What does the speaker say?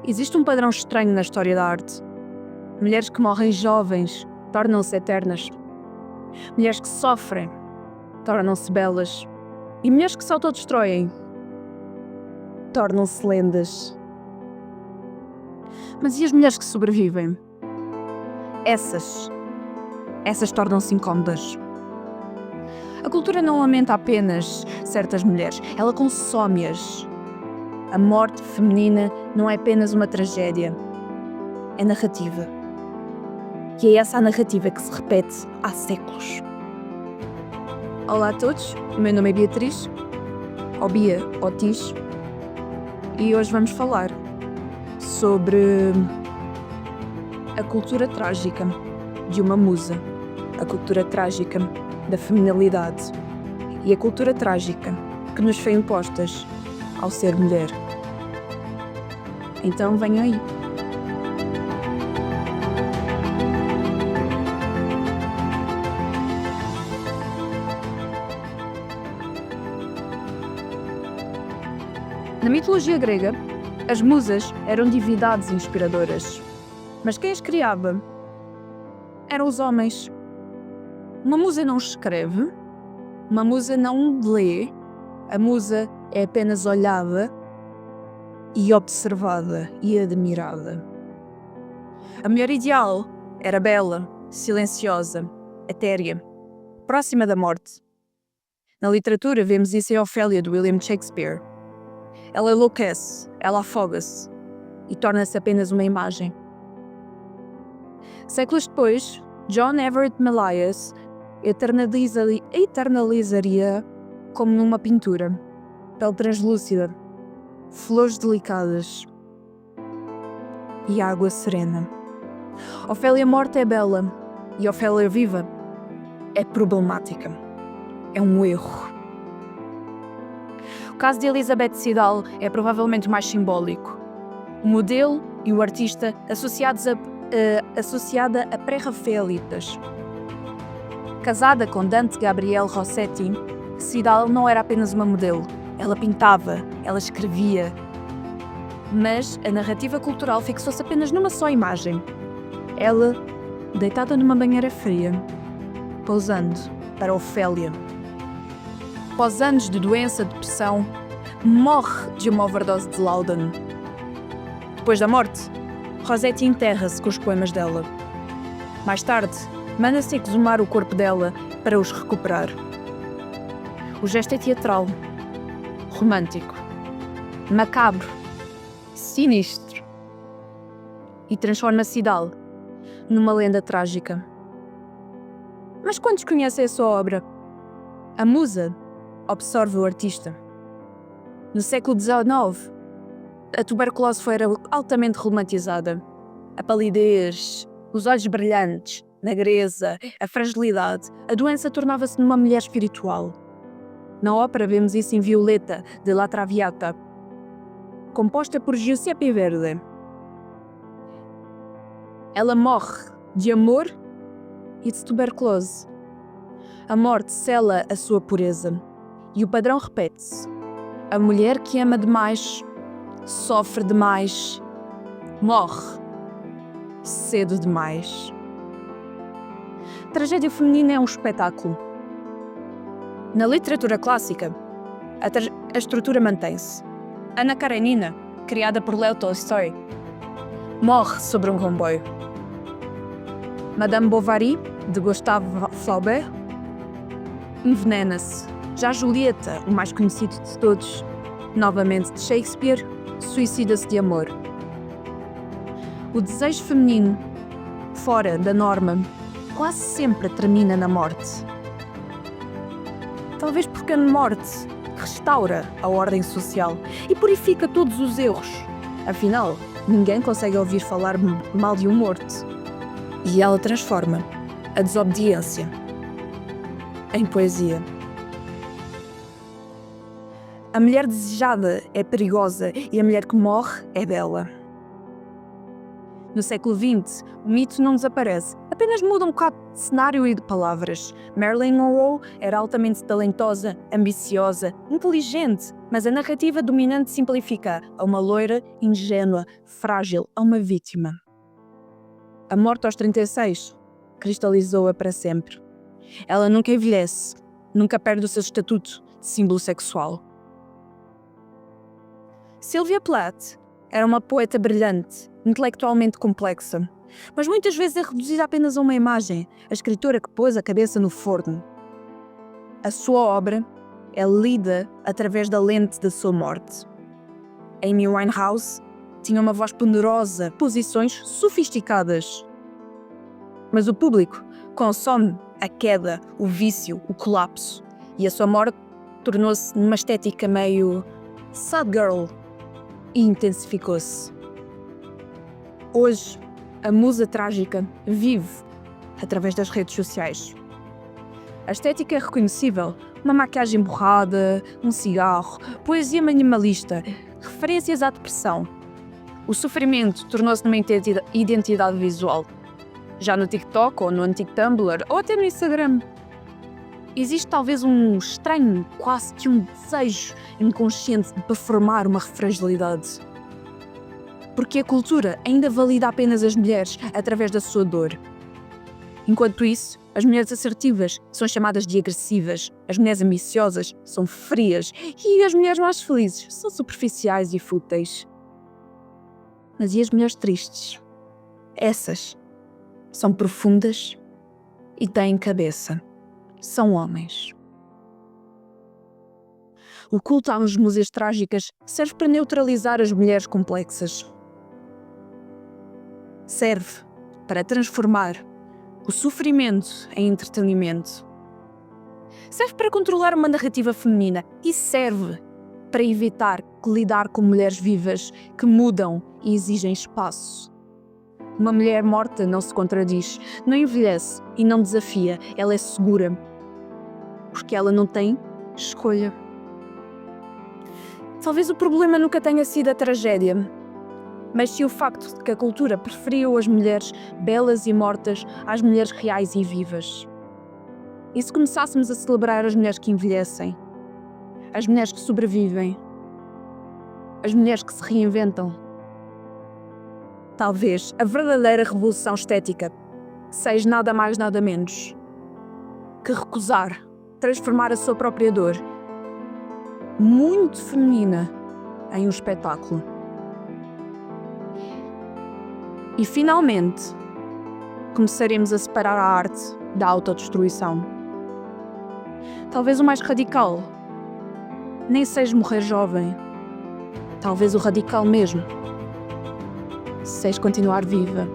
Existe um padrão estranho na história da arte. Mulheres que morrem jovens tornam-se eternas. Mulheres que sofrem tornam-se belas. E mulheres que se autodestroem tornam-se lendas. Mas e as mulheres que sobrevivem? Essas tornam-se incómodas. A cultura não lamenta apenas certas mulheres, ela consome-as. A morte feminina não é apenas uma tragédia, é narrativa. E é essa a narrativa que se repete há séculos. Olá a todos, o meu nome é Beatriz, ou Bia ou Tis, e hoje vamos falar sobre a cultura trágica de uma musa, a cultura trágica da feminilidade e a cultura trágica que nos foi impostas ao ser mulher. Então venham aí. Na mitologia grega, as musas eram divindades inspiradoras. Mas quem as criava eram os homens. Uma musa não escreve, uma musa não lê, a musa é apenas olhada e observada e admirada. A mulher ideal era bela, silenciosa, etérea, próxima da morte. Na literatura vemos isso em Ofélia, de William Shakespeare. Ela enlouquece, ela afoga-se e torna-se apenas uma imagem. Séculos depois, John Everett Melias eternalizaria como numa pintura, pele translúcida, flores delicadas e água serena. Ofélia morta é bela e Ofélia viva é problemática. É um erro. O caso de Elizabeth Siddal é provavelmente mais simbólico. O modelo e o artista associada a pré-rafaelitas. Casada com Dante Gabriel Rossetti, Siddal não era apenas uma modelo. Ela pintava, ela escrevia. Mas a narrativa cultural fixou-se apenas numa só imagem. Ela, deitada numa banheira fria, pousando para Ofélia. Após anos de doença, depressão, morre de uma overdose de Laudano. Depois da morte, Rossetti enterra-se com os poemas dela. Mais tarde, manda-se exumar o corpo dela para os recuperar. O gesto é teatral, romântico, macabro, sinistro e transforma Siddal numa lenda trágica. Mas quantos conhecem a sua obra? A musa absorve o artista. No século XIX, a tuberculose foi altamente romantizada. A palidez, os olhos brilhantes, negreza, a fragilidade, a doença tornava-se numa mulher espiritual. Na ópera vemos isso em Violeta, de La Traviata, composta por Giuseppe Verdi. Ela morre de amor e de tuberculose. A morte sela a sua pureza. E o padrão repete-se. A mulher que ama demais, sofre demais, morre cedo demais. A tragédia feminina é um espetáculo. Na literatura clássica, a estrutura mantém-se. Ana Karenina, criada por Léo Tolstói, morre sobre um comboio. Madame Bovary, de Gustave Flaubert, envenena-se. Já Julieta, o mais conhecido de todos, novamente de Shakespeare, suicida-se de amor. O desejo feminino, fora da norma, quase sempre termina na morte. Talvez porque a morte restaura a ordem social e purifica todos os erros. Afinal, ninguém consegue ouvir falar mal de um morto. E ela transforma a desobediência em poesia. A mulher desejada é perigosa e a mulher que morre é bela. No século XX, o mito não desaparece, apenas muda um bocado de cenário e de palavras. Marilyn Monroe era altamente talentosa, ambiciosa, inteligente, mas a narrativa dominante simplifica a uma loira ingênua, frágil, a uma vítima. A morte aos 36 cristalizou-a para sempre. Ela nunca envelhece, nunca perde o seu estatuto de símbolo sexual. Sylvia Plath era uma poeta brilhante, intelectualmente complexa, mas muitas vezes é reduzida apenas a uma imagem, a escritora que pôs a cabeça no forno. A sua obra é lida através da lente da sua morte. Amy Winehouse tinha uma voz poderosa, posições sofisticadas. Mas o público consome a queda, o vício, o colapso, e a sua morte tornou-se numa estética meio sad girl e intensificou-se. Hoje, a musa trágica vive através das redes sociais. A estética é reconhecível, uma maquiagem borrada, um cigarro, poesia minimalista, referências à depressão. O sofrimento tornou-se numa identidade visual, já no TikTok ou no antigo Tumblr ou até no Instagram. Existe talvez um estranho, quase que um desejo inconsciente de performar uma fragilidade. Porque a cultura ainda valida apenas as mulheres através da sua dor. Enquanto isso, as mulheres assertivas são chamadas de agressivas, as mulheres ambiciosas são frias e as mulheres mais felizes são superficiais e fúteis. Mas e as mulheres tristes? Essas são profundas e têm cabeça. São homens. O culto às musas trágicas serve para neutralizar as mulheres complexas. Serve para transformar o sofrimento em entretenimento. Serve para controlar uma narrativa feminina e serve para evitar lidar com mulheres vivas que mudam e exigem espaço. Uma mulher morta não se contradiz, não envelhece e não desafia, ela é segura, porque ela não tem escolha. Talvez o problema nunca tenha sido a tragédia, mas sim o facto de que a cultura preferiu as mulheres belas e mortas às mulheres reais e vivas. E se começássemos a celebrar as mulheres que envelhecem, as mulheres que sobrevivem, as mulheres que se reinventam, talvez a verdadeira revolução estética seja nada mais nada menos que recusar transformar a sua própria dor, muito feminina, em um espetáculo. E finalmente, começaremos a separar a arte da autodestruição. Talvez o mais radical nem seja morrer jovem. Talvez o radical mesmo seja continuar viva.